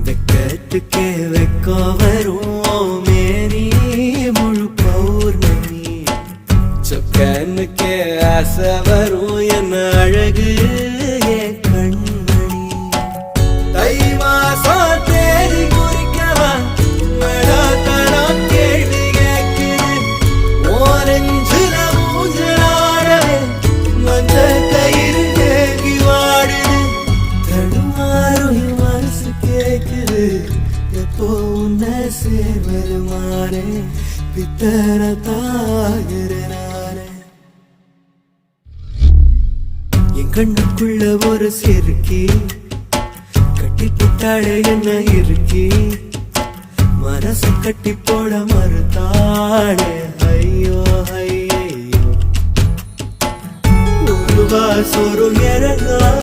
வெக்கத்துக்கே வெக்கோ வரும் மேனி முழு பௌர்ணமி சொக்கனுக்கே ஆசை வரும் என்ன அழகு ஏ கண்மணி தை மாசம் தேடி குறிக்கவா தடம் கேள்வி கேட்குது ஓரஞ்சுல மூஞ்சலாடவே மஞ்ச கயிறு தேங்கி வாடுது தடுமாறும் மனசு கேக்குது எப்போ உன்னை சேர்வது மாறே பித்தர தாகிறனாரே என் கண்ணுக்குள்ள ஒரு சிறுக்கி கட்டி புட்டாளே என்ன இருக்கி மனசு கட்டி போட மறுத்தாளே ஐயோ ஐயோ ஒரு வாசொரு இறங்கா